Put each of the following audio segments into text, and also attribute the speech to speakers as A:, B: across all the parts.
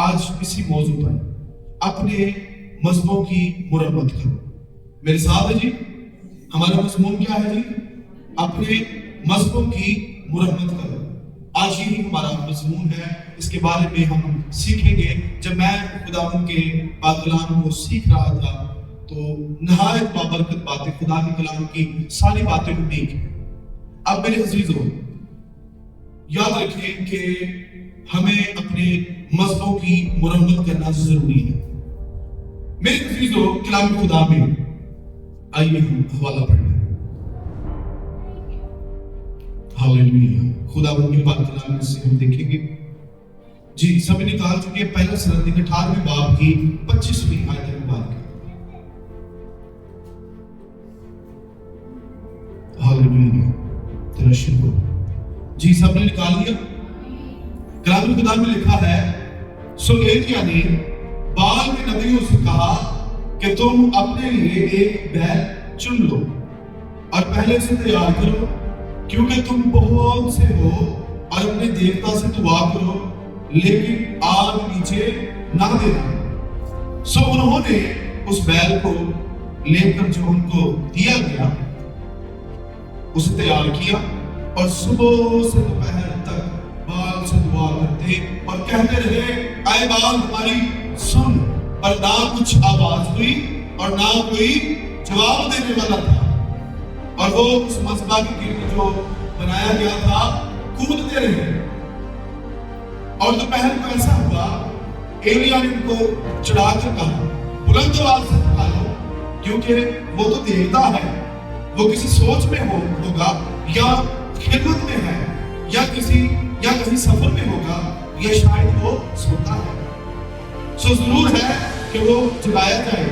A: آج اسی موضوع پر اپنے مذہبوں کی مرمت کرو. میرے ساتھ ہے جی. ہمارا مضمون کیا ہے جی؟ اپنے مذہبوں کی مرمت کرو. آج یہی ہمارا مضمون ہے. اس کے بارے میں ہم سیکھیں گے. جب میں خداوند کے پاک کلام کو سیکھ رہا تھا تو نہایت بابرکت باتیں خدا کے کلام کی ساری باتیں اٹھی. اب میرے عزیزوں یاد رکھیں کہ ہمیں اپنے مذہبوں کی مرمت کرنا ضروری ہے. میرے عزیزوں کلام خدا میں آئیے ہم حوالہ پڑھیں. ہاللیلویہ. خداوند کے پاک کلام میں سے ہم دیکھیں گے. جی سب نکال چکے ہیں. پہلا سرندی کے 18ویں باب کی 25ویں آیت مبارک. ہاللیلویہ. تیرا شکر. جی سب نے نکال لیا. کلام خدا میں لکھا ہے سو ایلیا نے بال کے نبیوں سے کہا کہ تم اپنے لیے ایک بیل چن لو اور پہلے سے تیار کرو کیونکہ تم بہت سے ہو اور اپنے دیوتا سے دعا کرو لیکن آگ نیچے نہ دینا. سو انہوں نے اس بیل کو لے کر جو ان کو دیا گیا اسے تیار کیا اور صبح سے دوپہر تک بال سے دعا کرتے اور کہتے رہے اے بال ہماری سن. اور نہ کچھ آواز ہوئی اور نہ کوئی جواب دینے والا تھا. اور وہ اس مذبح کے گرد جو بنایا گیا تھا کودتے رہے. اور دوپہر کو ایسا ہوا ایلیا نے ان کو چڑھا کر کہا بلند آواز سے پکارو کیونکہ وہ تو دیوتا ہے. وہ کسی سوچ میں ہوگا یا خدمت میں ہے یا کسی سفر میں ہوگا یا شاید وہ سوتا ہے. سو ضرور ہے کہ وہ جگایا جائے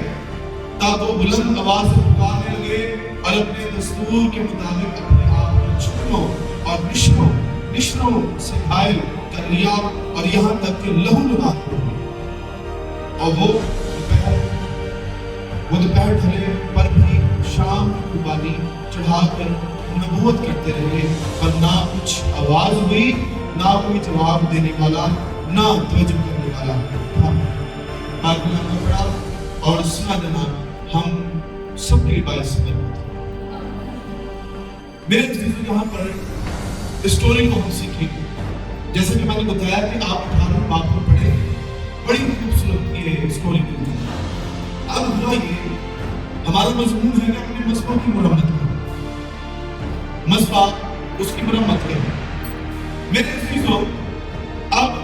A: تاکہ وہ بلند آواز سے پکارنے لگے اور اپنے دستور کے مطابق اپنے آپ کو چھپنوں اور نشنوں سے گھائل کر لیا اور یہاں تک کہ لہو لہان ہو گئی. اور وہ دوپہر ڈھلے پر بھی شام قربانی چڑھا کر نبوت کرتے رہے اور نہ کچھ آواز ہوئی نہ کوئی جواب دینے والا نہ توجہ کرنے والا تھا. پڑھا اور سنا دینا ہم سب کے باعث ہوتا. میرے عزیزوں یہاں پر اسٹوری کو ہم سیکھیں گے. جیسے کہ میں نے بتایا کہ آپ 18 باب کو پڑھیں. بڑی خوبصورت یہ اسٹوری کی. اب ہوا یہ ہمارا مضمون ہے کہ اپنے مذہبوں کی مرمت کریں. مذہبہ اس کی مرمت کریں. میرے عزیزوں اب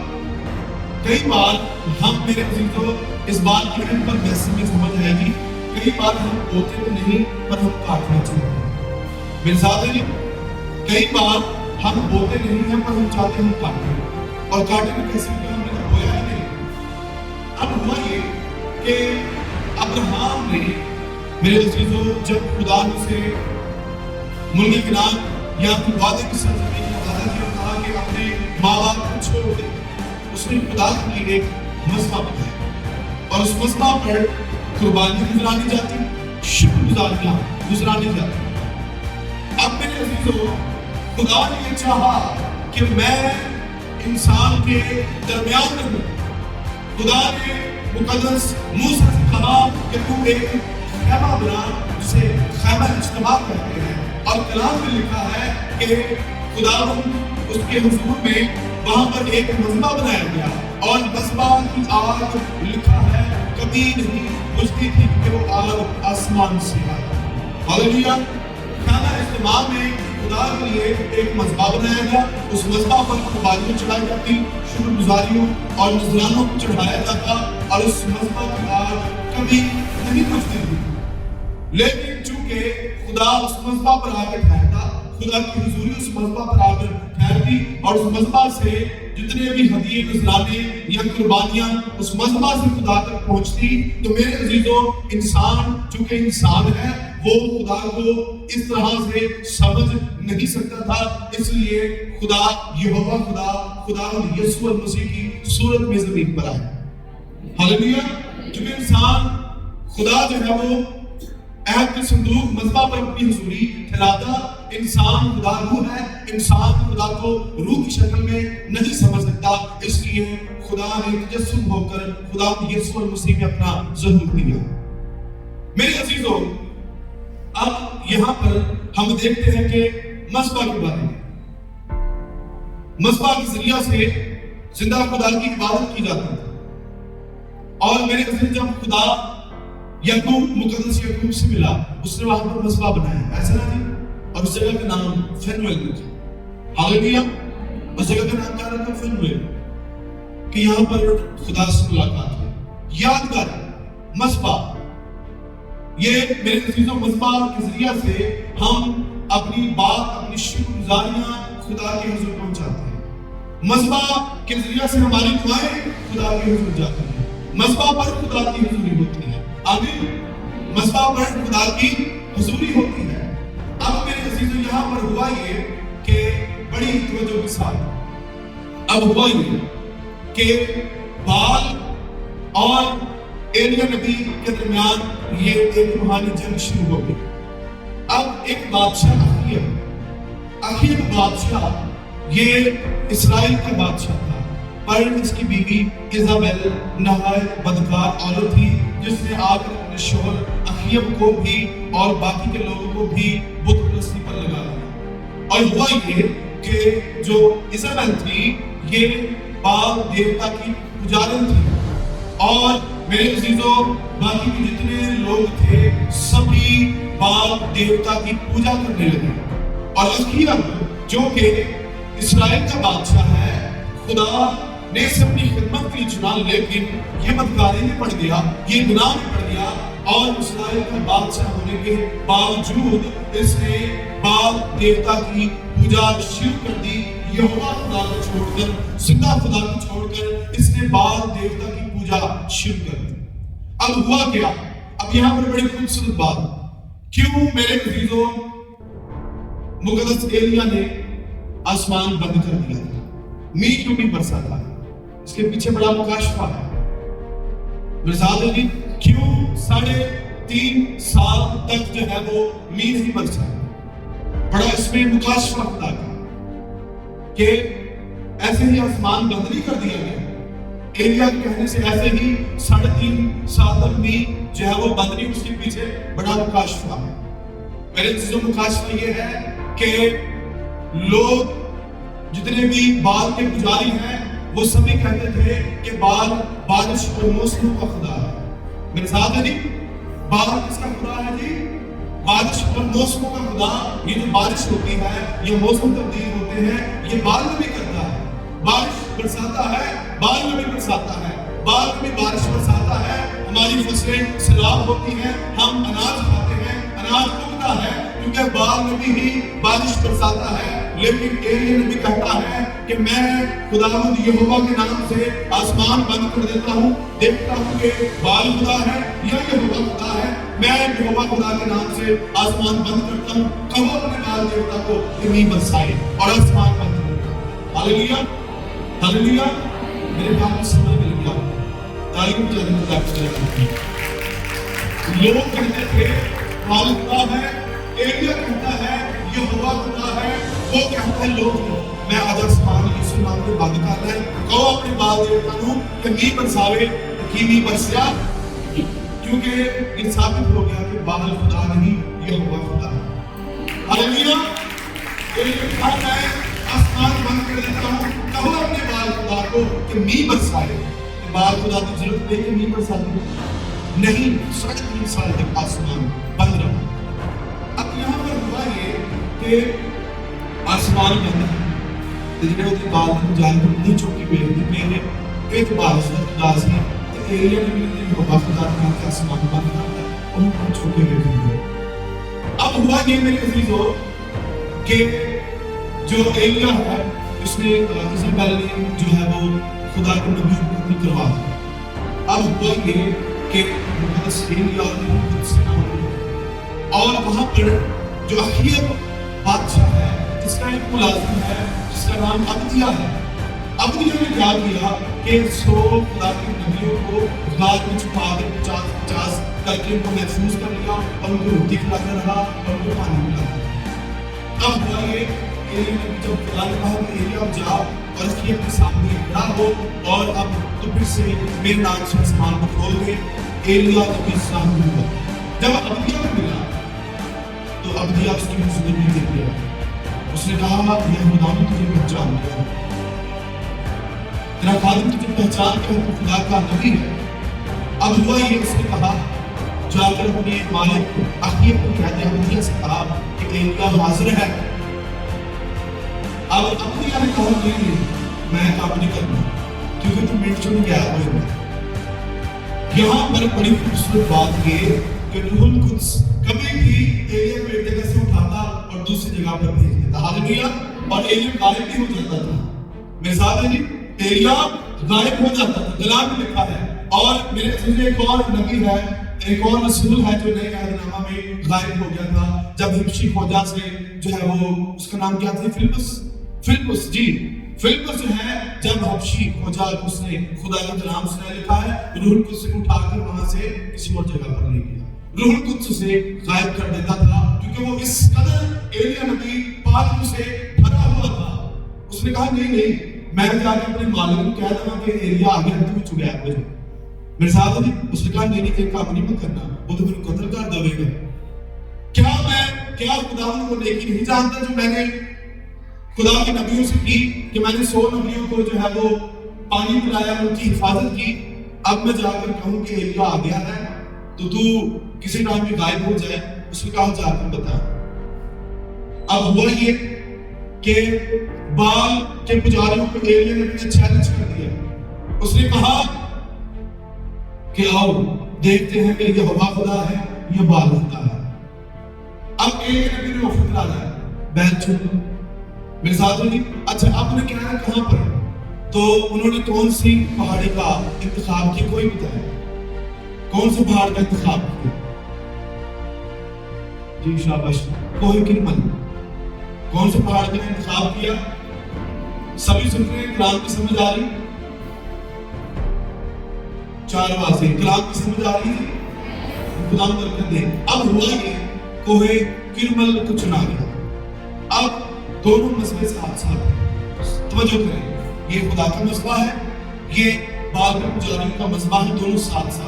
A: کئی بار ہم میرے عزیزوں اس بات کی ان پر بحث میں سمجھ آئے گی. کئی بار ہم بولتے تو نہیں پر ہم کاٹنا چاہتے ہیں. میرے ساتھ ہے کئی بار ہم بولتے نہیں ہیں پر ہم چاہتے ہیں کاٹیں. اور کاٹیں میں کیسے کہ ہم نے بویا ہی نہیں. اب ہوا یہ کہ ابراہیم نے میرے عزیزوں جب خدا سے ملک کنعان یا اپنے وعدے کی سرزمین کا وعدہ کیا کہا کہ اپنے ماں باپ کو چھوڑ دے اس نے خدا کے لیے ایک مذبح بنایا اور اس مذبح پر قربانی گزرانی جاتی شکر گزاریاں گزرانی جاتی. اب میرے عزیزوں خدا نے یہ چاہا کہ میں انسان کے درمیان میں ہوں. خدا نے مقدس موسیٰ سے کہا کہ تو ایک خیمہ بنا جسے خیمہ اجتماع کہتے ہیں. اور کلام میں لکھا ہے کہ خدا اس کے حضور میں وہاں پر ایک مذبح بنایا گیا اور مذبح کی آگ لکھا ہے کبھی نہیں بجھتی تھی کہ وہ آگ آسمان سے آئی. ہاللیلویہ. خیمہ اجتماع میں خدا کے لیے ایک مذبح بنایا گیا. اس مذبح پر قربانیاں چڑھائی جاتی شکر گزاریوں اور نذرانوں کو چڑھایا جاتا اور اس مذبح کی آگ کبھی نہیں بجھتی تھی. لیکن چونکہ خدا اس مذبح پر آ کر ٹھہرتا خدا کی حضوری اس مذبح پر آ کر ٹھہرتی اور اس مذبح سے جتنے بھی ہدیے نذرانے یا قربانیاں اس مذبح سے خدا تک پہنچتی. تو میرے عزیزوں انسان چونکہ انسان ہے وہ خدا کو اس طرح سے سمجھ نہیں سکتا تھا. اس لیے خدا یہوہ خدا یسوع المسیح کی صورت میں زمین پر آیا. ہاللیلویہ. چونکہ انسان خدا جو ہے وہ عہد کے صندوق مذبح پر اپنی حضوری ٹھہراتا انسان خدا روح ہے، انسان خدا کو روح کی شکل میں نہیں سمجھ سکتا، اس لیے خدا نے تجسم ہو کر خدا یسوع مسیح میں اپنا ظہور دیا۔ میرے عزیزوں، اب یہاں پر ہم دیکھتے ہیں کہ مذبح کے بارے میں، مذبح کے ذریعہ سے زندہ خدا کی عبادت کی جاتی ہے، اور میرے عزیز جب خدا یعقوب مقدس یعقوب سے ملا، اس نے وہاں پر مذبح بنایا، ایسا نہ تھی، اور اس جگہ کا نام فنویل رکھا۔ ہاللیلویہ! اس جگہ کا نام کیا رکھا؟ فنویل، کہ یہاں پر خدا سے ملاقات ہے، یادگار مذبح۔ یہ میرے عزیزوں مذبح کے ذریعہ سے ہم اپنی بات، اپنی شکر گزاریاں خدا کے حضور پہنچاتے ہیں۔ مذبح کے ذریعہ سے ہماری دعائیں خدا کے حضور جاتی ہیں، مذبح پر خدا کی حضوری ہوتی ہے۔ آمین! مذبح پر خدا کی حضوری ہوتی ہے۔ اب میرے عزیزوں یہاں پر ہوا یہ کہ بڑی توجہ کے ساتھ اب ہوا یہ کہ بال اور ایلیا نبی کے درمیان یہ ایک روحانی جنگ شروع ہو گئی۔ اب ایک بادشاہ اخیب بادشاہ، یہ اسرائیل کا بادشاہ تھا، پر اس کی بیوی ایزابیل نہایت بدکار عورت تھی، جس نے آ کر اپنے شوہر اخیب کو بھی اور باقی کے لوگوں کو بھی بت پرستی پر لگا دیا۔ اور ہوا یہ کہ جو ایزابیل تھی یہ بال دیوتا کی پجارن تھی، اور میرے عزیزوں باقی کے جتنے لوگ تھے سبھی بال دیوتا کی پوجا کرنے لگے۔ اور اخیب جو کہ اسرائیل کا بادشاہ ہے، خدا نے اسے اپنی خدمت کے لیے چنا، لیکن یہ بدکاری میں پڑ گیا، یہ گناہ میں پڑ گیا، اور اسرائیل کا بادشاہ ہونے کے باوجود اس نے بال دیوتا کی پوجا شروع کر دی۔ یہوہ خدا کو چھوڑ کر، زندہ خدا کو چھوڑ کر اس نے بال دیوتا کی پوجا شروع کر دی۔ اب ہوا کیا؟ اب یہاں پر بڑی خوبصورت بات، کیوں میرے عزیزوں مقدس ایلیا نے آسمان بند کر دیا تھا، میگھ کیوں نہیں برسا تھا؟ اس کے پیچھے بڑا مکاشفہ ہے۔ مرزاد علی کیوں 3.5 سال تک جو ہے وہ میگھ نہیں برسا؟ بڑا اس میں مکاشفہ خدا کا کہ ایسے ہی آسمان بند نہیں کر دیا گیا، ایلیا کے کہنے سے ایسے ہی 3.5 سال تک میگھ جو ہے وہ بند نہیں، اس کے پیچھے بڑا مکاشفہ ہے۔ میرے عزیزوں مکاشفہ یہ ہے کہ لوگ جتنے بھی بال کے پجاری ہیں وہ سبھی کہتے تھے کہ بال بارش اور موسموں کا خدا ہے۔ میرے ساتھ ہے جی، بال کس کا خدا ہے جی؟ بارش اور موسموں کا خدا۔ یہ جو بارش ہوتی ہے، یہ موسم تبدیل ہوتے ہیں، یہ بال میں بھی کرتا ہے۔ بارش برساتا ہے، بال میں بھی برساتا ہے، بال میں بھی بارش برساتا ہے، ہماری فصلیں سیراب ہوتی ہیں، ہم اناج کھاتے ہیں، اناج اگتا ہے، کیونکہ بال میں بھی بارش برساتا ہے۔ لیکن ایلیا نبی کہتا ہے کہ میں خداوند یہوہ کے نام سے آسمان بند کر دیتا ہوں، دیکھتا ہوں کہ بال خدا ہے یا یہوہ خدا ہے، میں یہوہ خدا کے نام سے آسمان بند کرتا ہوں، کہو اپنے بال دیوتا کو کہ میگھ برسائے، اور آسمان بند کرتا۔ ہاللیلویہ ہاللیلویہ! میرے بات کو سمجھ مل گیا، تعلیم جانے کو داخل کرتی ہے۔ لوگ کہتے تھے بال خدا ہے، ایلیا کہتا ہے یہوہ خدا ہے، وہ کہتا ہے لوگ میں آج آسمان یسوع نام کے بند کر رہا ہے، کہو اپنے بال دیوتا کو کہ میگھ برساوے، کہ میگھ برسیا، کیونکہ یہ ثابت ہو گیا کہ بال خدا نہیں، یہوہ خدا ہے۔ ہاللیلویہ! ایلیا کہتا ہے آسمان بند کر دیتا ہوں، کہو اپنے بال خدا کو کہ میگھ برسائے۔ بال خدا کی ضرورت نہیں کہ میگھ برساتے نہیں، 3.5 سال تک آسمان بند رہا۔ اب یہاں پر ہوا یہ کہ آسمان بند ہے، جنہیں ہوتی بال جان پر نہیں چوکی میرے اعتبار سے خدا سے ایلیا نبی نے یہوہ خدا کہا کہ آسمان بند کرتا ہے، ان کو چھوٹے ہوئے دیں۔ اب ہوا یہ میرے عزیزوں کہ جو ایلیا ہے اس نے ایزابیل نے جو ہے وہ خدا کے نبی کو قتل کروا دیا۔ اب ہوا یہ کہ مقدس ایلیا اور وہاں پر جو اخیب بادشاہ ہے جس کا ایک ملازم ہے جس کا نام عبدیہ ہے، عبدیہ نے کیا کیا کہ 100 خدا کے نبیوں کو غار میں چھپا کر 50 کر کے ان کو محفوظ کر لیا، اور ان کو روٹی کھلاتا رہا اور ان کو پانی پلاتا رہا۔ اب ہوا یہ کہ جب خدا نے کہا کہ ایلیا اب جا اور اس کی اپنے سامنے کھڑا ہو اور اب تو پھر سے میرے نام سے آسمان کو کھول دے. ایلیا نبی سامنے ہوا. جب ابدیہ کو ملا تو ابدیہ اس کی حضور میں دیکھ گیا. اس نے کہا یہ خدا نے تجھے پہچان لیا, تیرا خادم تجھے پہچان کے تو خدا کا نبی ہے. اب ہوا یہ اس نے کہا جا کر اپنے مالک کو اخیر کو کہہ دیا ابدیہ سے کہا کہ ایلیا حاضر ہے. اب ابدیہ نے کہا نہیں میں کام نہیں کرنا کیونکہ تم منٹ چن گیا ہوئے. یہاں پر بڑی خوبصورت بات یہ کہ روح القدس کبھی بھی ایلیا کو ایک جگہ سے اٹھاتا اور دوسری جگہ پر بھیج دیتا. ہاللیلویا. اور ایلیا غائب بھی ہو جاتا تھا. میرے ساتھ ہے جی, ایلیا غائب ہو جاتا تھا. کلام میں لکھا ہے. اور میرے سمجھے ایک اور نبی ہے, ایک اور رسول ہے جو نئے عہد نامہ میں غائب ہو گیا تھا جب حبشی فوجا سے جو ہے وہ اس کا نام کیا تھا, فلپس جی. فلپس جو ہے جب حبشی فوجا اس نے خدا کا کلام سنا, لکھا ہے روح القدس سے اٹھا کر وہاں سے کسی اور جگہ پر لے گیا. روح القدس سے غائب کر دیتا تھا کیونکہ وہ اس قدر ایلیا نبی پاک سے بھرا ہوا تھا. اس نے کہا نہیں میں جا کے اپنے مالک کو کہہ دوں کہ ایلیا آ گیا تو چکا ہے مجھے. میرے ساتھ ہے. اس نے کہا نہیں ایک کام نہیں مت کرنا, وہ تو میرے قتل کر دے گا. کیا خدا کو نیکی نہیں جانتا جو میں نے خدا کے نبیوں سے کی کہ میں نے 100 نبیوں کو جو ہے وہ پانی پلایا, ان کی حفاظت کی. اب میں جا کر کہوں کہ ایلیا آ گیا ہے تو کسی ٹائم میں غائب ہو جائے. اس نے کہا جا کر بتا. اب ہوا یہ کہ بال کے پجاریوں کو ایلیا نے چیلنج کر دیا. اس نے کہا کہ آؤ دیکھتے ہیں کہ یہ ہوا خدا ہے یہ بال خدا ہے. اب ایلیا نبی نے وفد لانا ہے, بیت چھوڑ میرے ساتھ نہیں. اچھا اب نے کہا کہاں پر, تو انہوں نے کون سی پہاڑی کا انتخاب کیا, کوئی بتائے کون سے پہاڑ کا انتخاب کیا؟ جی شاباش, کوہ کرمل. کون سے پہاڑ کا انتخاب کیا؟ سبھی سن رہے ہیں, کلام کی سمجھ آ رہی؟ 4 واضح کلام کی سمجھ آ رہی ہے, خدا برکت دے. اب ہوا یہ کوہ کرمل کو چنا گیا. اب دونوں مذہب ساتھ توجہ کریں, یہ خدا کا مذہب ہے, یہ بال کے پجاریوں کا مذہب ہے, دونوں ساتھ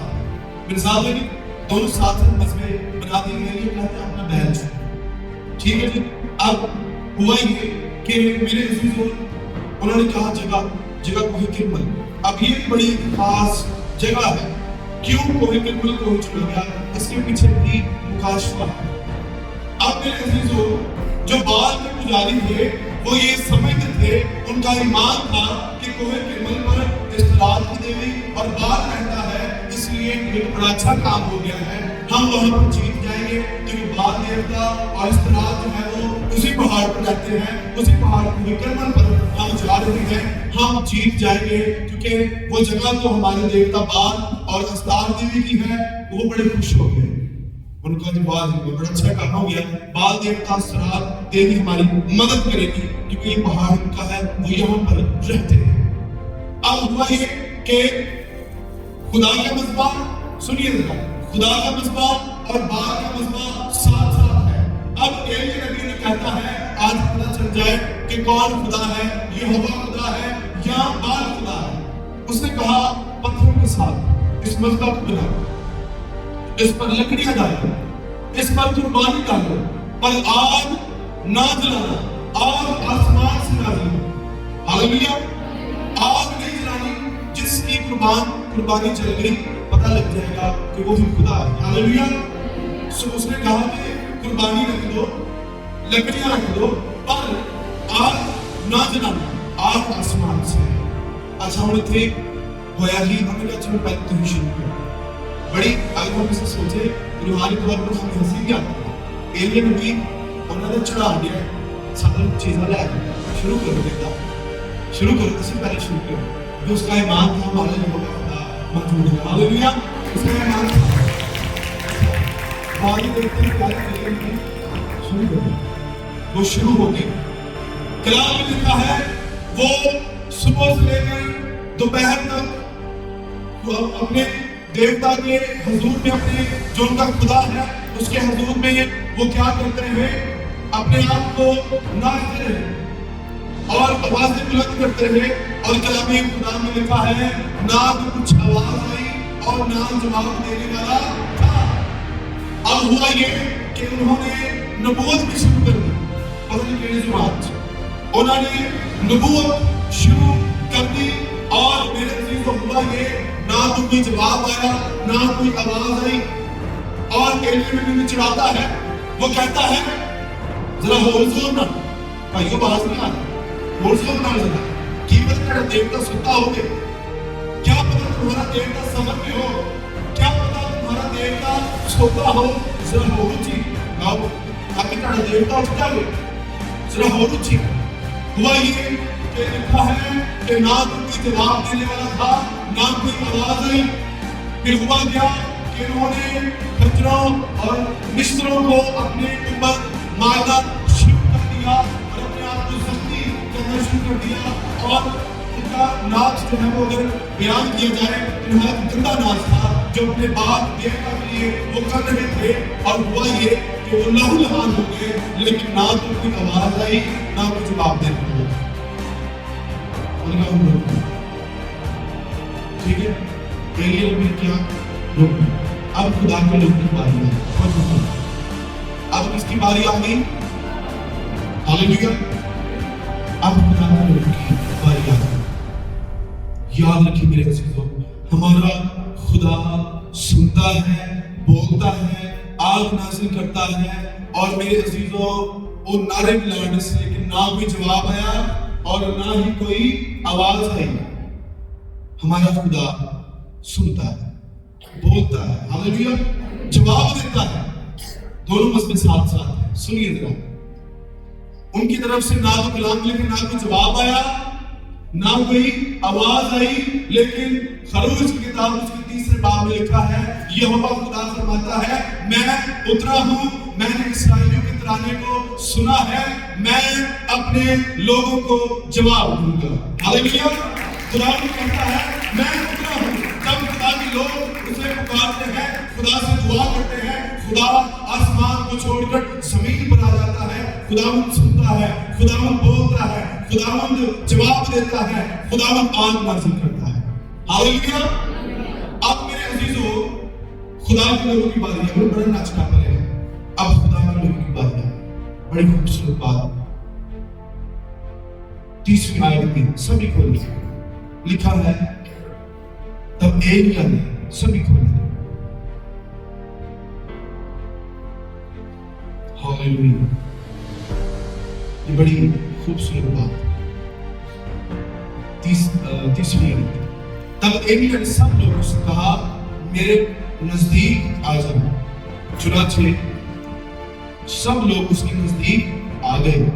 A: میرے ساتھ ہے. دونوں ساتھ مذہب بنا دیے ہیں, یہ کہتے ہیں اپنا بیل چھوڑ. ٹھیک ہے جی. اب ہوا یہ کہ میرے عزیزوں انہوں نے کہا جگہ کوہ کرمل. اب یہ بڑی خاص جگہ ہے. کیوں کوہ کرمل کو چنا گیا, اس کے پیچھے بھی مکاشفہ ہے. اب میرے عزیزوں جو بال کے پجاری تھے وہ یہ سمجھتے تھے, ان کا ایمان تھا کہ کوہ کرمل پر استراحت کی دیوی اور بال رہتا ہے, اس لیے ایک بڑا اچھا کام ہو گیا ہے, ہم وہاں پر جیت جائیں گے کیونکہ بال دیوتا اور استراحت جو ہے وہ اسی پہاڑ پر رہتے ہیں, اسی پہاڑ کوہ کرمل پر ہم جا رہے ہیں, ہم جیت جائیں گے کیونکہ وہ جگہ تو ہمارے دیوتا بال اور استار دیوی کی ہے. وہ بڑے خوش ہو گئے. ان کا جو بال ہے بڑا اچھا کام ہو گیا, بال دیوتا استار دیوی ہماری مدد کرے گی کیونکہ یہ پہاڑ ان کا ہے, وہ یہاں پر رہتے ہیں. اب ہوا یہ کہ خدا کا مذہب سنیے ذرا, خدا کا مذہب اور بال کا مذہب ساتھ ہے. اب ایلیا نبی نے کہتا ہے آج پتہ چل جائے کہ کون خدا ہے, یہ ہوا خدا ہے یا بال خدا ہے. اس نے کہا پتھروں کے ساتھ اس مذہب کو بناؤ, اس پر لکڑیاں ڈالو, اس پر قربانی ڈالو, پر آگ نہ جلانا, آگ آسمان سے نازل ہو. ہاللیلویا. آگ نہیں جلانی, جس کی قربانی چل گئی پتہ لگ جائے گا کہ وہ خدا ہے. ہاللیلویا. اس نے کہا کہ قربانی رکھ دو, لکڑیاں رکھ دو, پر آگ نہ جلانا, آگ آسمان سے. اچھا ہم تھے گویا ہی ہم نے اچھا پہلے تو ہی شروع کیا. بڑی اگر ہم اسے سوچے روحانی طور پر ہمیں ہنسی بھی آتی ہے. ایلیا نبی انہوں نے چڑھا دیا سارا چیزیں لے آئے, شروع کرو دیتا, شروع کرو, اس سے پہلے شروع کرو, جو اس کا ایمان تھا ہمارے لیے ہوگا خدا منظور ہے. ہاللیلویا. اس کا ایمان تھا آگے دیکھتے ہیں کیا شروع کرو, وہ شروع ہو گئے. کلام میں لکھا ہے وہ صبح سے لے کر دوپہر تک وہ اپنے دیوتا کے حضور میں, اپنے جو ان کا خدا ہے اس کے حضور میں وہ کیا کرتے ہیں, اپنے آپ کو ناچتے رہے اور آوازیں بلند کرتے رہے، اور کلام خدا میں لکھا ہے نہ تو کچھ آواز آئی اور نہ جواب دینے والا تھا۔ اب ہوا یہ کہ انہوں نے نبوت بھی شروع کر دی، پتہ نہیں کہنے جماعت انہوں نے نبوت شروع کر دی، اور میرے عزیز کو ہوا یہ نہ تو کوئی جواب آیا نہ کوئی آواز آئی، اور ایلیمنٹ میں چڑھاتا ہے، وہ کہتا ہے ذرا ہول زور نہ بھائیو باز نہیں آتا، ہول زور نہ ذرا کی پتہ تیرا دیوتا ستا ہو گے، کیا پتہ تمہارا دیوتا سفر میں ہو، کیا پتہ تمہارا دیوتا سوتا ہو، ذرا ہو رچی گاؤ تاکہ تیرا دیوتا اٹھ جائے، ذرا ہو رچی۔ ہوا یہ کہ لکھا ہے کہ نہ کوئی جواب دینے والا تھا نہ کوئی آواز آئی۔ پھر ہوا کیا کہ انہوں نے کھچروں اور مصروں کو اپنے اوپر مائدہ شروع کر دیا اور اپنے آپ کو زخمی کرنا شروع کر دیا، اور ان کا ناچ جو ہے وہ اگر بیان کیا جائے تو نہایت گندا ناچ تھا جو اپنے باپ دیوتا کے لیے وہ کر رہے تھے، اور ہوا یہ کہ وہ لہو لہان ہو گئے، لیکن نہ تو کوئی آواز آئی نہ کوئی جواب دینے والا۔ ٹھیک ہے، ایلیل میں کیا روک، اب خدا کے لوگ کی باری آئی، اب کس کی باری آ گئی؟ ہاللیلویا، اب خدا کے لوگ کی باری آ گئی۔ یاد رکھیے میرے عزیزو، ہمارا خدا سنتا ہے، بولتا ہے، آگ نازل کرتا ہے، اور میرے عزیزو وہ نعرے ملانے سے لیکن نہ کوئی جواب آیا اور نہ ہی کوئی آواز آئی۔ ہمارا خدا سنتا ہے، بولتا ہے، ہاللیلویا، جواب دیتا ہے، دونوں مسئلے ساتھ ساتھ ہیں۔ سنیے ذرا، ان کی طرف سے نہ تو کلام لیکن نہ کوئی جواب آیا نہ کوئی آواز آئی، لیکن خروج کی کتاب اس کے 3 باب میں لکھا ہے یہوہ خدا فرماتا ہے میں اترا ہوں، میں نے اسرائیلیوں کے ترانے کو سنا ہے، میں اپنے لوگوں کو جواب دوں گا۔ ہاللیلویا، خدا کہتا ہے میں اترا ہوں۔ جب خدا کے لوگ اسے پکارتے ہیں، خدا سے دعا کرتے ہیں، خدا آسمان کو چھوڑ کر زمین پر آ جاتا ہے، خداوند سنتا ہے، خداوند بولتا ہے، خداوند جواب دیتا ہے، خداوند آگ نازل کرتا ہے۔ ہاللیلویا، اب میرے عزیزو خدا کے لوگوں کی باری ہے، وہ بڑا ناچنا پڑے گا۔ اب خدا کے لوگوں کی باری ہے، بڑی خوبصورت بات 30ویں آیت میں سبھی کھولے لکھا ہے تب ایلیا نے سبھی کھولے۔ ہاللیلویا، یہ بڑی خوبصورت بات 30ویں آیت۔ تب ایلیا نے سب لوگوں سے کہا میرے نزدیک آ جاؤ، چنانچہ سب لوگ اس کے نزدیک آ گئے۔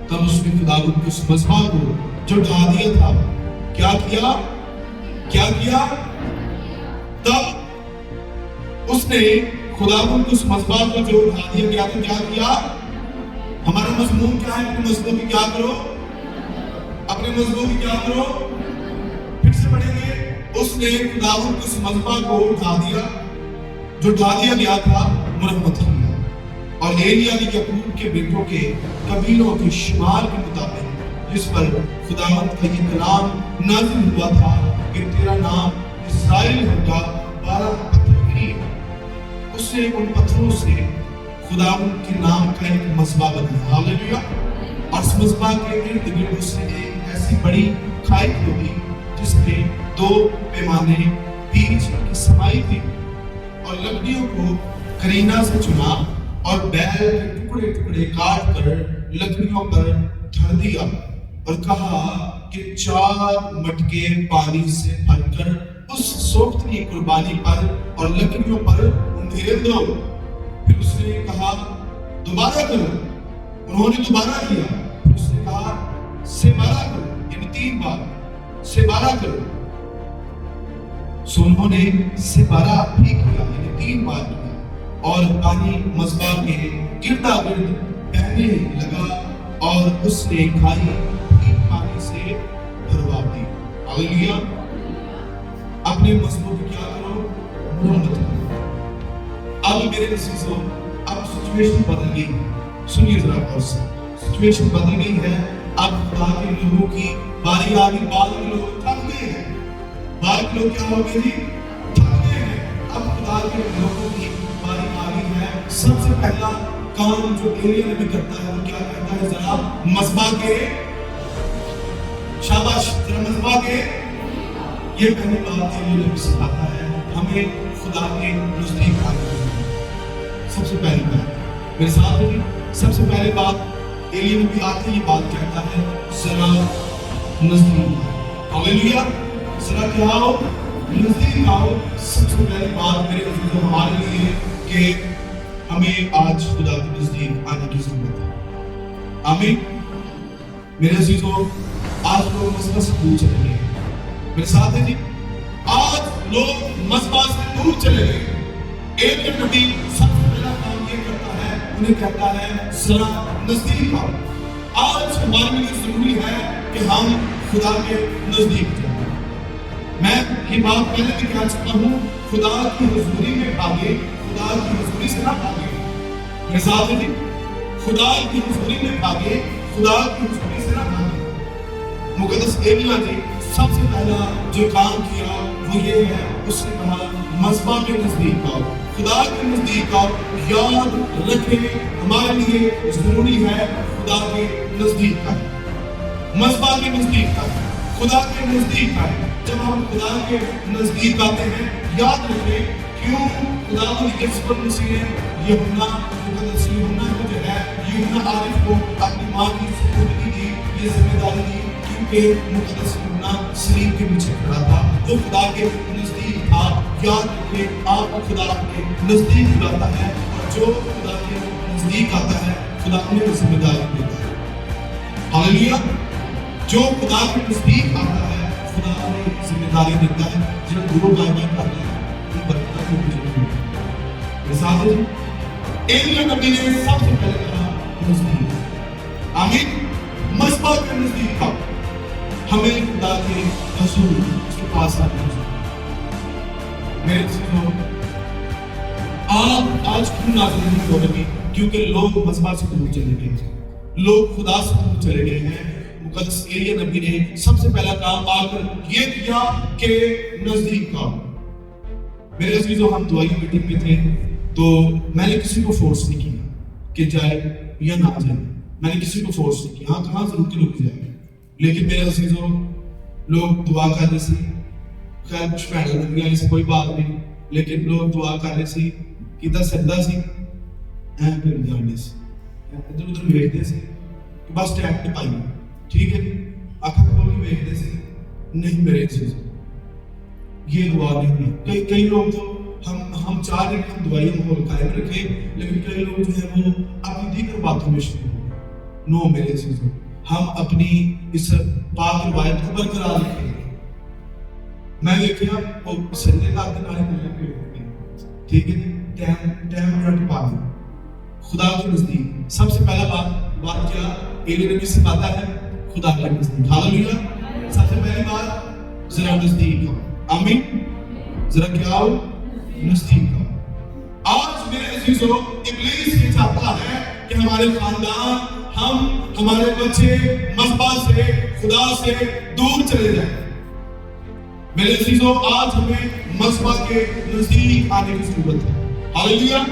A: تب اس نے خداوند کے اس مذبح کو جو ڈھا دیا تھا کیا کیا؟ تب اس نے خداوند کے اس مذبح کو جو ڈھا دیا گیا تھا کیا کیا؟ ہمارا مضمون کیا ہے؟ اپنے مذبحوں کی کیا کرو؟ اپنے مذبحوں کی کیا کرو؟ پھر سے پڑھیں گے، اس نے خداوند کے اس مذبح کو ڈھا دیا جو ڈھا دیا گیا تھا، مرمت کیا، اور ایلیا نے یعقوب کے بیٹوں کے قبیلوں کے شمار کے مطابق جس پر خداوند کا یہ کلام نازل ہوا تھا کہ تیرا نام اسرائیل ہوگا، 12 پتھر گری، اس نے ان پتھروں سے خداوند کے نام کا ایک مذبح بنایا۔ ہاللیلویا، اور اس مذبح کے ارد گرد اس نے ایک ایسی بڑی کھائی کھودی جس میں 2 پیمانے بیچ کی سمائی تھی، اور لکڑیوں کو کرینہ سے چنا اور بیل کے ٹکڑے ٹکڑے کاٹ کر لکڑیوں پر دھر دیا، اور کہا کہ 4 مٹکے پانی سے بھر کر اس سوختنی قربانی پر اور لکڑیوں پر اندھیر دو۔ پھر اس نے کہا دوبارہ کرو، انہوں نے دوبارہ کیا، پھر اس نے کہا سیبارہ کرو، یعنی 3 بار سیبارہ کرو، سو انہوں نے سیبارہ بھی کیا، یعنی 3 بار کیا، اور پانی مذبح کے گردا گرد بہنے لگا، اور اس نے کھائی بھی پانی سے بھروا دی۔ ہاللیلویا، اپنے مذبحوں کی کیا کرو؟ مرمت کرو۔ اب میرے عزیزو، اب سچویشن بدل گئی، سنیے ذرا غور سے، سچویشن بدل گئی ہے، اب خدا کے لوگوں کی باری آ گئی، بعض لوگ تھک گئے ہیں، بعض لوگ کیا ہو گئے جی؟ تھک گئے ہیں، اب خدا کے لوگوں کی باری آ گئی ہے۔ سب سے پہلا کام جو ایلیا نبی کرتا ہے وہ کیا کرتا ہے؟ ذرا مذبح کے، شاباش، ذرا مذبح کے، یہ پہلی بات ایلیا نبی سکھاتا ہے ہمیں خدا کے نزدیک آنے کی۔ سب سے پہلی بات میرے ساتھ ہوگی، سب سے پہلی بات ایلیا نبی آتے ہی بات کہتا ہے ذرا نزدیک آؤ، ہاللیلویا، ذرا کیا آؤ؟ نزدیک آؤ۔ سب سے پہلی بات میرے عزیزوں ہمارے لیے کہ ہمیں آج خدا کے نزدیک آنے کی ضرورت ہے۔ آمین۔ میرے عزیزوں آج لوگ مذبح سے دور چلے گئے، میرے ساتھ ہے جی، آج لوگ مذبح سے دور چلے گئے۔ ایک نبی سب سے پہلا کام یہ کرتا ہے، انہیں کہتا ہے ذرا نزدیک آؤ۔ آج ہمارے لیے ضروری ہے کہ ہم خدا کے نزدیک جائیں۔ میں یہ بات پہلے بھی کہہ چکا ہوں، خدا کی حضوری میں بھاگے، خدا کی حضوری سے نہ بھاگے۔ میرے ساتھ ہے جی، خدا کی حضوری میں بھاگے، خدا کی حضوری سے نہ بھاگے۔ مقدس ایلیا نے سب سے پہلا جو کام کیا وہ یہ ہے، اس نے کہا مذبح کے نزدیک آؤ، خدا کے نزدیک آؤ۔ یاد رکھیں ہمارے لیے ضروری ہے خدا کے نزدیک آئے، مذبح کے نزدیک آئے، خدا کے نزدیک آئے۔ جب ہم خدا کے نزدیک آتے ہیں، یاد رکھیں کیوں خدا یسوع مسیح نے یوحنا مقدس یوحنا کو جو ہے یوحنا عارف کو اپنی ماں کی سپردگی دی، یہ ذمہ داری دی، کیونکہ مقدس یوحنا صلیب کے پیچھے کھڑا تھا، وہ خدا کے نزدیک تھا۔ یاد رکھیں آپ کو خدا کے نزدیک بلاتا ہے، اور جو خدا کے نزدیک آتا ہے خدا انہیں ذمہ داری دیتا ہے۔ ہاللیلویا، جو خدا کے نزدیک آتا ہے خدا انہیں ذمہ داری دیتا ہے۔ جب دو بائبل پڑھتے ہیں ان برکتوں کو مجھے مثال ہے۔ ایلیا نبی نے سب سے پہلے کہا نزدیک، آمین، مذبح کے نزدیک آؤ، ہمیں خدا کے حضور اس کے پاس آنے کی میرے عزیزوں آپ آج کیوں نازل نہیں ہو رہی؟ کیونکہ لوگ مذبح سے دور چلے گئے، لوگ خدا سے دور چلے گئے ہیں۔ مقدس ایلیا نبی نے سب سے پہلا کام آ کر یہ کیا کہ نزدیک آؤ۔ میرے عزیزوں ہم دعائی میٹنگ میں تھے تو میں نے کسی کو فورس نہیں کیا کہ جائے یا نہ جائے، میں نے کسی کو فورس نہیں کیا، ہاں کہاں ضرور کے لوگ جائے، لیکن میرے عزیزوں لوگ دعا کر رہے سی، خیر کچھ پہنے لگی آئی سے کوئی بات نہیں، لیکن لوگ دعا کر رہے سی کدھر سجدہ سی اہم پھر جانے سے ادھر ادھر بھیجتے سے کہ بس ٹیپ پہ پائی، ٹھیک ہے، آنکھیں کھول کے بھیجتے سے نہیں۔ میرے عزیزوں یہ دعا نہیں ہے۔ کئی لوگ تو ہم چاہ رہے ہیں ہم دعائی ماحول قائم رکھیں، لیکن کئی لوگ جو ہے وہ اپنی دیگر باتوں میں شروع ہو۔ نو میرے عزیزوں، ہم اپنی اس پاک روایت کو برقرار رکھیں۔ میں دیکھیا وہ سجدے کا دن آئے ملے پہ ہوتے ہیں، ٹھیک ہے، ٹیم رٹ پا دیں خدا کے نزدیک۔ سب سے پہلا بات کیا ایلیا نبی سکھاتا ہے؟ خدا کے نزدیک۔ ہاللیلویا، سب سے پہلی بات ذرا نزدیک آؤ، آمین، ذرا کیا آؤ؟ نزدیک آؤ۔ آج میرے عزیزوں ابلیس یہ چاہتا ہے کہ ہمارے خاندان، ہمارے بچے مذبح سے، خدا سے دور چلے جائیں۔ میرے عزیزوں آج ہمیں مذبح کے نزدیک آنے کی ضرورت ہے۔ ہاللیلویا،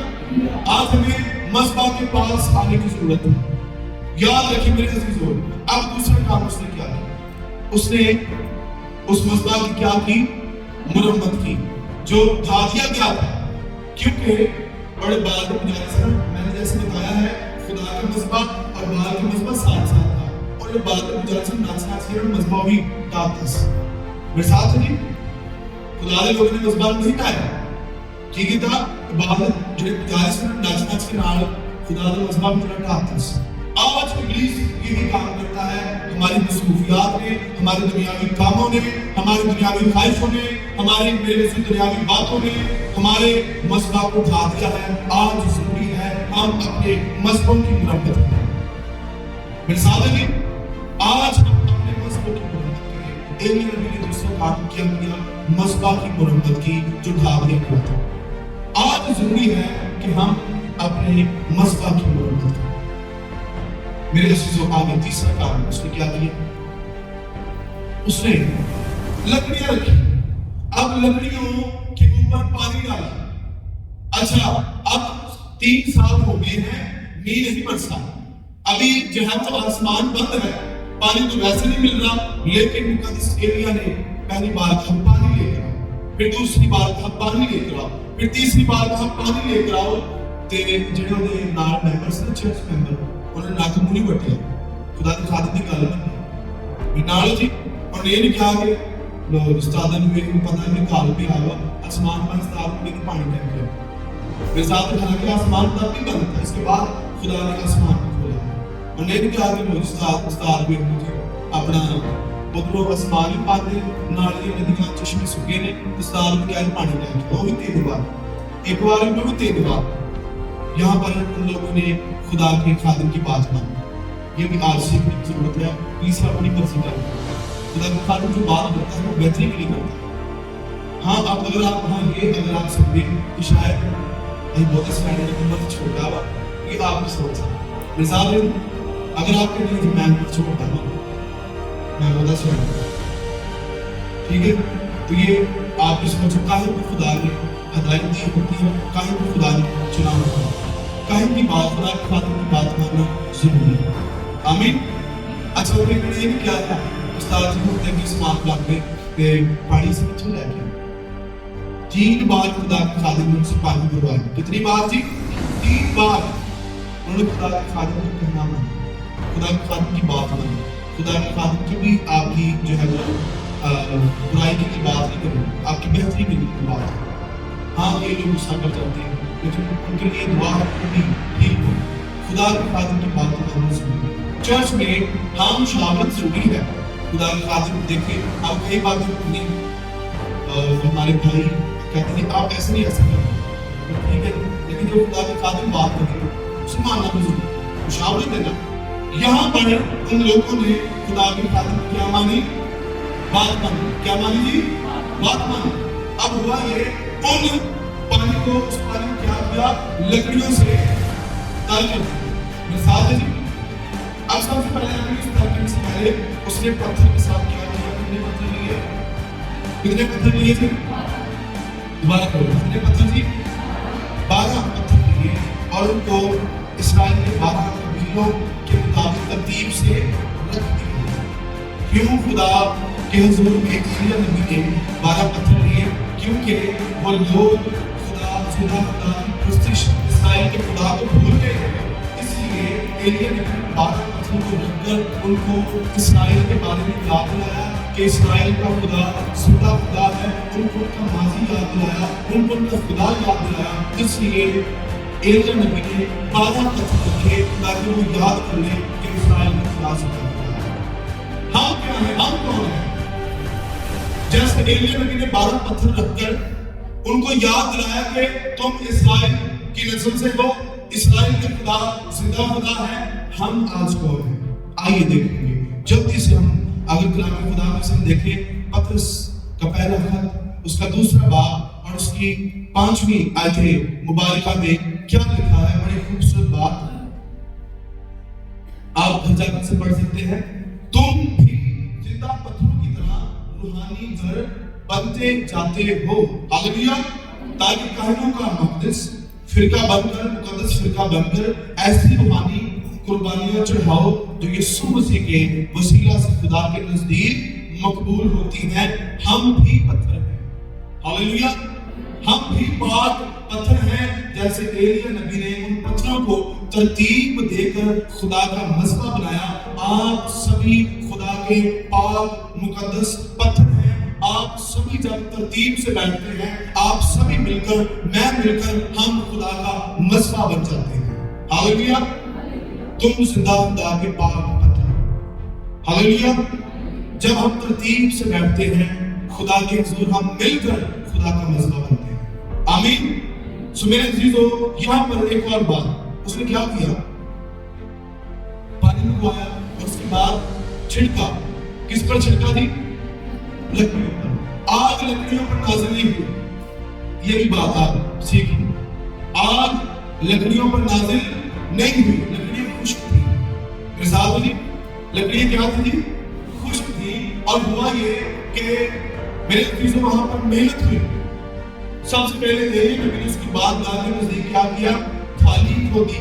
A: آج ہمیں مذبح کے پاس آنے کی ضرورت ہے۔ یاد رکھیں میرے عزیزوں، اب دوسرا کام اس نے کیا کیا؟ اس نے اس مذبح کی کیا کی؟ مرمت کی، جو ڈھا دیا گیا تھا، کیونکہ بڑے بال کے پجارے سے میں نے جیسے بتایا ہے خدا کا مذبح اور بال کا مذبح ساتھ ساتھ تھا، اور جو بال کے پجارے سے ناچ کے مذبح بھی ڈھاتا تھا۔ میرے ساتھ نہیں، خدا کے لوگوں نے مذبح نہیں ڈھایا، ٹھیک ہے تھا، بال جو پجارے سے ناچ کے نال خدا کا مذبح بھی ڈھاتا تھا۔ آج ابلیس یہی کام کرتا ہے ہماری مصروفیات میں، ہمارے دنیاوی کاموں میں، ہمارے دنیاوی خواہشوں میں، ہماری دنیاوی باتوں میں ہمارے مذبح کو ڈھا دیا ہے۔ آج ضروری ہے ہم اپنے مذہبوں کی مرمت کریں۔ میرے ساتھ ہے آج ہم اپنے مذہبوں کی مرمت کریں۔ ایلیا نبی نے دوسرا کام کیا مذبح کی مرمت کی جو ڈھا دیا گیا تھا۔ آج ضروری ہے کہ ہم اپنے مذبح کی مرمت کریں۔ میرے عزیزوں آگے تیسرا کام اس نے کیا کیا؟ اس نے لکڑیاں رکھی، اب لکڑیوں کے اوپر پانی ڈالا. اچھا اب 3 سال ہو گئے ہیں، مینہ نہیں برسا، ابھی جو ہے تو آسمان بند ہے، پانی تو ویسے نہیں مل رہا، لیکن مقدس ایلیا نے پہلی بار کہا پانی لے کر آؤ، پھر دوسری بار کہا پانی لے کر آؤ، پھر تیسری بار کہا پانی لے کر آؤ. تے جنہوں نے نال ممبرز نے چرچ ممبر انہوں نے ناک منہ نہیں بٹیا، خدا کی خادم کی گل نہیں نال جی. اور یہ نہیں کہا کہ لو استاد نے پتہ نہیں کال پہ آوا آسمان پر استاد نے پانی ٹینک کیا. میرے ساتھ حالانکہ آسمان تب بھی بند تھا، اس کے بعد خدا نے آسمان کو کھولا. اور یہ نہیں کہا کہ لو استاد بھی مجھے اپنا ادھروں آسمان ہی پاتے نالیاں ندیاں چشمے سکے نے، استاد نے کیا پانی ٹینک کیا. وہ بھی 3 بار، ایک بار میں بھی 3 بار. یہاں پر ان لوگوں نے خدا کے خادم کی بات مانی. یہ بھی آج سیکھنے کی ضرورت ہے. تیسرا اپنی مرضی کا خدا کے خادم جو بات کرتا ہے وہ بہتری کے لیے کرتا ہے. ہاں اب اگر آپ اگر آپ سمجھیں کہ شاید نہیں بہت اسرائیل نے عمر چھوٹا ہوا، یہ آپ نے سوچا مثال ہے. اگر آپ کے لیے میں چھوٹا ہوں میں بہت اسرائیل ٹھیک ہے، تو یہ آپ کی سوچ کاہے کو خدا نے ہدایت دی ہوتی ہے، کاہے کو خدا نے چنا ہوتا ہے، کاہے کی بات خدا کے خادم کی بات ماننا ضروری ہے. آمین. اچھا وہ یہ بھی کیا تھا استاد جی ہوتے ہیں کہ اس ماہ لاکھ میں پانی سے کچھ لے کے 3 بار خدا کے خادم نے ان سے پانی بھروایا. کتنی بار جی؟ 3 بار انہوں نے خدا کے خادم کو کہنا مانا، خدا کے خادم کی بات مانی. خدا کے خادم کی بھی آپ کی جو ہے وہ برائی کی بات نہیں کریں، آپ کی بہتری کی بات ہے. ہاں یہ لوگ غصہ کر جاتے ہیں لیکن ان کے لیے دعا بھی ٹھیک ہو. خدا کے خادم کی بات ماننا ضروری ہے. چرچ میں ہم مشاورت ضروری ہے. خدا کے خادم دیکھیں آپ کئی باتیں ہمارے بھائی کہتے ہیں آپ ایسے نہیں ایسا کریں ٹھیک ہے، لیکن جو خدا کے خادم بات کریں اسے ماننا بھی ضروری ہے، مشاورت دینا. یہاں پر ان لوگوں نے خدا کے خادم کیا مانی؟ بات مانی. کیا مانی جی؟ بات مانی. اب ہوا یہ ان پانی کو اس پانی کیا کیا لکڑیوں سے تل کر دیا. مثال ہے جی. اب سب سے پہلے ہمیں اس ترکیب سے پہلے اس نے پتھر کے ساتھ کیا کیا؟ کتنے پتھر لیے؟ کتنے پتھر لیے تھے؟ دوبارہ کرو. کتنے پتھر جی؟ 12 پتھر لیے اور ان کو اسرائیل کے 12 قبیلوں کے مطابق ترتیب سے رکھ دیا. کیوں خدا کہ حضور ایلیا نبی نے 12 پتھر لیے؟ کیونکہ وہ لوگ خدا کی پرستش اسرائیل کے خدا کو بھول گئے. اس لیے ایلیا نے 12 پتھر کو رکھ کر ان کو اسرائیل کے بارے میں یاد دلایا کہ اسرائیل کا خدا زندہ خدا ہے. ان کو ان کا ماضی یاد دلایا، ان کو ان کا خدا یاد دلایا. اس لیے ایلیا نبی نے 12 پتھر رکھے تاکہ وہ یاد کر لیں کہ اسرائیل کا خدا زندہ خدا ہے. ہم کیا ہیں؟ ہم کون ہیں؟ جیسے ایلیا نبی نے 12 پتھر رکھ کر ان کو یاد دلایا کہ تم اسرائیل کی نسل سے ہو، اسرائیل کے خدا زندہ خدا ہے. ہم آج کون ہیں؟ آئیے دیکھیں گے جلدی سے. ہم اگر کلام خدا میں سے دیکھیں پترس کا پہلا خط اس کا 2 باب اور اس کی 5ویں آیت مبارکہ میں کیا لکھا ہے؟ بڑی خوبصورت بات آپ گھر جا کر سے پڑھ سکتے ہیں. تم بھی زندہ پتھروں کی طرح روحانی گھر بنتے جاتے ہو. ہاللیلویہ. تاکہ کاہنوں کا مقدس فرقہ بن کر، مقدس فرقہ بن کر ایسی روحانی قربانیاں چڑھاؤ جو یسوع مسیح کے وسیلہ سے خدا کے نزدیک مقبول ہوتی ہیں. ہم بھی پتھر ہیں. ہاللیلویہ. ہم بھی پاک پتھر ہیں. جیسے ایلیا نبی نے ان پتھروں کو ترتیب دے کر خدا کا مذبح بنایا، آپ سبھی خدا کے پاک مقدس پتھر ہیں. آپ سبھی جب ترتیب سے بیٹھتے ہیں، آپ سبھی مل کر، میں مل کر، ہم خدا کا مذبح بن جاتے ہیں. ہاللیلویہ. تم زندہ خدا کے پاک پتھر. ہاللیلویہ. جب ہم ترتیب سے بیٹھتے ہیں خدا کے حضور، ہم مل کر خدا کا مذبح بنتے ہیں. آمین. سو میرے عزیزو، یہاں پر ایک اور بات اس نے کیا کیا؟ پانی منگوایا اور اس کے بعد چھڑکا. کس پر چھڑکا تھی؟ لکڑیوں پر. آگ لکڑیوں پر نازل نہیں ہوئی. یہ بھی بات آپ سیکھیں. آگ لکڑیوں پر نازل نہیں ہوئی، لکڑیاں خشک تھی. ساتھ جی لکڑی کیا تھی جی؟ خشک تھی. اور ہوا یہ کہ میرے عزیزوں وہاں پر محنت ہوئی. سب سے پہلے ایلیا نبی نے اس کی بات لانے کے نزدیک کیا کیا؟ تھالی کھودی.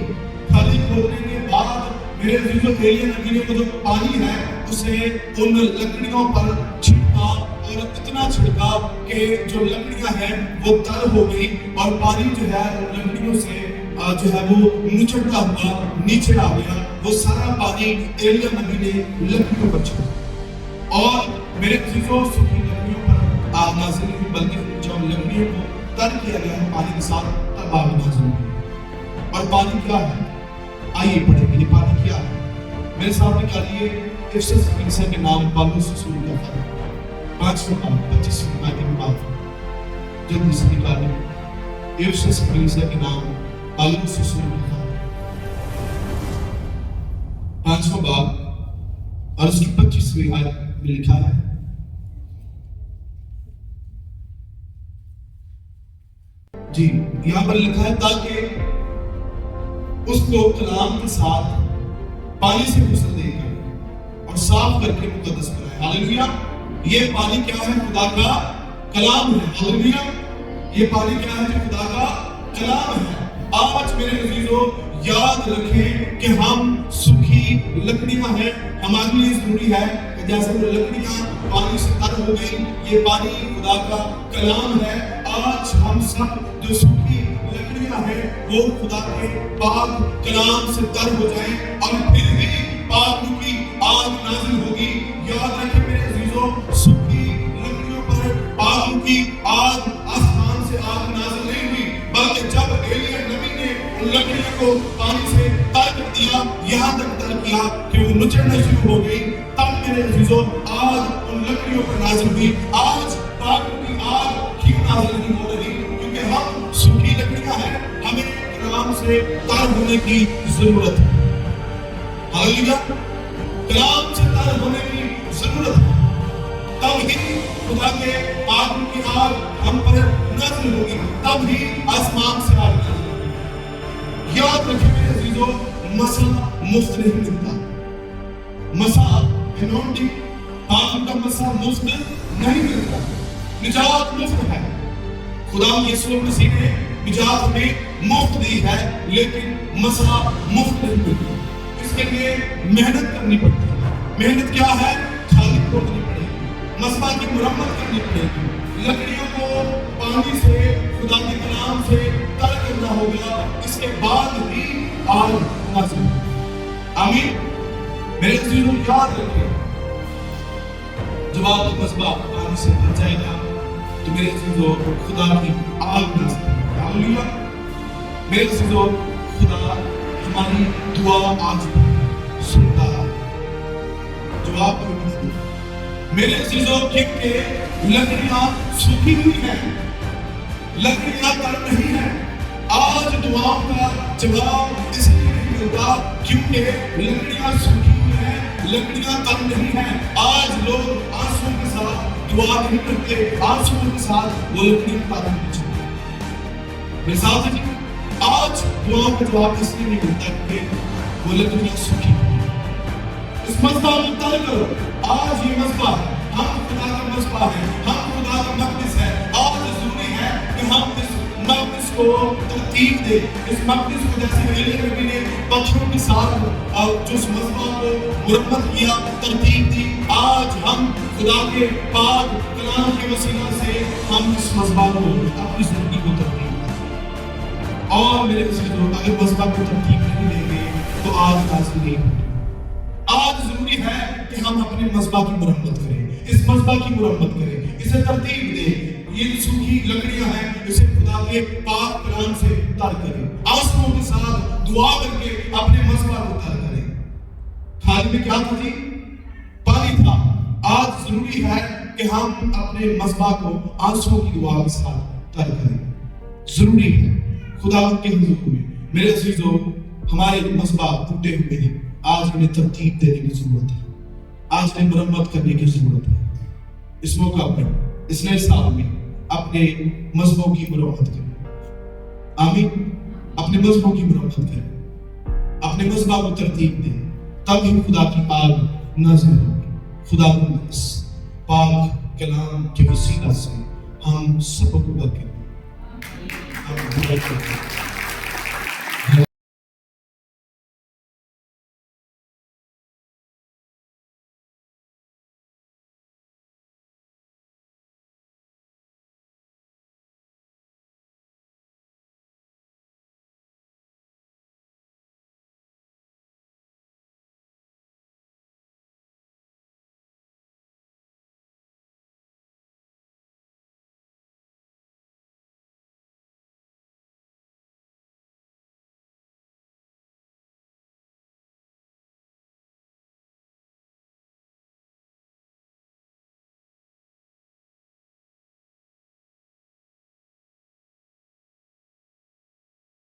A: تھالی کھودنے کے بعد میرے عزیزوں ایلیا نبی نے وہ جو پانی ہے اسے ان لکڑیوں پر چھڑکا اور اتنا چھڑکا کہ جو لکڑیاں ہیں وہ تر ہو گئی اور پانی جو ہے ان لکڑیوں سے جو ہے وہ نچڑتا ہوا نیچے آ گیا. وہ سارا پانی ایلیا نبی نے لکڑیوں پر چھڑکا اور میرے عزیزوں سوکھی لکڑیوں پر آگ نازل ہوئی. بلکہ جب لکڑیوں کو تر کیا گیا ہے پانی کے ساتھ تب آگ نازل ہوئی. اور پانی کیا ہے؟ آئیے پڑھیں گے. یہ پانی کیا ہے؟ میرے ساتھ نکالیے افسس کلیسیا کے نام پالوس رسول کا خط 525 آیت کی بات جلدی سے نکالیں. افسس کلیسیا کے نام پالوس رسول کا خط 5واں باب اور اس کی 25ویں آیت میں لکھا ہے جی. یہاں پر لکھا ہے تاکہ اس کو کلام کے ساتھ پانی سے غسل دے کر اور صاف کر کے مقدس بنائے. ہاللویا. یہ پانی کیا ہے؟ خدا کا کلام ہے. ہاللویا. یہ پانی کیا ہے؟ جو خدا کا کلام ہے. آج میرے عزیزوں یاد رکھیں کہ ہم سوکھی لکڑیاں ہیں. ہمارے لیے ضروری ہے کہ جیسے وہ لکڑیاں پانی سے تر ہو گئی, یہ پانی خدا کا کلام ہے. آج ہم سب جو سوکھی لکڑیاں ہیں وہ خدا کے پاک کلام سے تر ہو جائیں اور پھر بھی پاک کی آگ نازل ہوگی. یاد رکھیں میرے عزیزوں سوکھی لکڑیوں پر پاک کی آگ آسمان سے آگ نازل نہیں ہوئی, بلکہ جب ایلیا نبی نے ان لکڑیوں کو پانی سے تر کر دیا, یہاں تک تر کیا کہ وہ نچڑنا شروع ہو گئی, تب میرے عزیزوں آگ ان لکڑیوں پر نازل ہوئی. آج پاک کی آگ کیوں نازل نہیں ہو رہی؟ کیونکہ ہم سوکھی لکڑیاں ہیں. ہمیں کلام سے تر ہونے کی ضرورت ہے. ہاللویا. کلام سے تر ہونے کی ضرورت ہے. تب ہی خدا کے پاک کی آگ ہم پر نازل ہوگی, تب ہی آسمان سے آگ نازل ہوگی. یاد رکھیں میرے عزیزوں مسا مفت نہیں ملتا. مسا انونٹنگ پاک کا مسا مفت نہیں ملتا. نجات مفت ہے. خدا یسوع مسیح نے نجات ہمیں مفت دی ہے, لیکن مسا مفت نہیں ملتا. اس کے لیے محنت کرنی پڑتی ہے. محنت کیا ہے؟ تھالی کھودنی پڑے گی, مسبح کی مرمت کرنی پڑے گی, لکڑیوں کو پانی سے خدا کے کلام سے تر کرنا ہوگا. اس کے بعد ہی آگ نازل ہوگی. آمین. میرے عزیزوں یاد رکھیں جب آپ کا مسبح پانی سے بھر جائے گا تو میرے عزیزوں خدا کی آگ نازل ہوگی. ہاللویا. میرے عزیزوں خدا ہماری دعا آج سنتا ہے, جواب دیتا ہے. میرے عزیزوں کیونکہ لکڑیاں سوکھی ہوئی ہیں, لکڑیاں تر نہیں ہیں. آج دعاؤں کا جواب اس لیے نہیں ملتا کیونکہ لکڑیاں سوکھی ہوئی ہیں, لکڑیاں تر نہیں ہیں. آج لوگ آنسوں کے ساتھ دعا نہیں کرتے, آنسوں کے ساتھ وہ لکڑیاں تر نہیں چلتے. میرے ساتھ جی آج دعاؤں کا جواب اس لیے نہیں ملتا کہ وہ لکڑیاں سوکھی ہوئی ہیں. اس مسبح کو تر کرو. آج یہ مسبح ہے, ہم خدا کا مسبح ہے, ہم خدا کا مقدس ہے. آج ضروری ہے کہ ہم اس مقدس کو ترتیب دیں. اس مقدس کو جیسے ایلیا نبی نے پتھروں کے ساتھ جو اس مسبح کو مرمت کیا, ترتیب دی, آج ہم خدا کے پاک کلام کے وسیلہ سے ہم اس مسبح کو اپنی زندگی کو ترتیب دیں. اور میرے عزیزوں اگر مسبح کو ترتیب نہیں دیں گے تو آج نازل نہیں ہوگی. آج ضروری ہے کہ ہم اپنے مسبح کی مرمت کریں, اس مسبح کی مرمت کریں, اسے ترتیب دیں. یہ سوکھی لکڑیاں ہیں, اسے خدا کے پاک کلام سے تر کریں, آنسوؤں کے ساتھ دعا کر کے اپنے مسبح کو تر کریں. تھالی میں کیا تھا جی؟ پانی تھا. آج ضروری ہے کہ ہم اپنے مسبح کو آنسوؤں کی دعا کے ساتھ تر کریں. ضروری ہے خدا کے حضور میں. میرے عزیزوں ہمارے مسبح ٹوٹے ہوئے ہیں, آج انہیں ترتیب دینے کی ضرورت ہے, آج انہیں مرمت کرنے کی ضرورت ہے. اس موقع پر اس نئے سال میں اپنے مذہبوں کی مرمت کریں. آمین. اپنے مذہبوں کی مرمت کریں, اپنے مذہبوں کو ترتیب دیں. تب ہی خدا کی آگ نازل ہوگی۔ خدا اس پاک کلام کے وسیلہ سے ہم سب کو برکت دے۔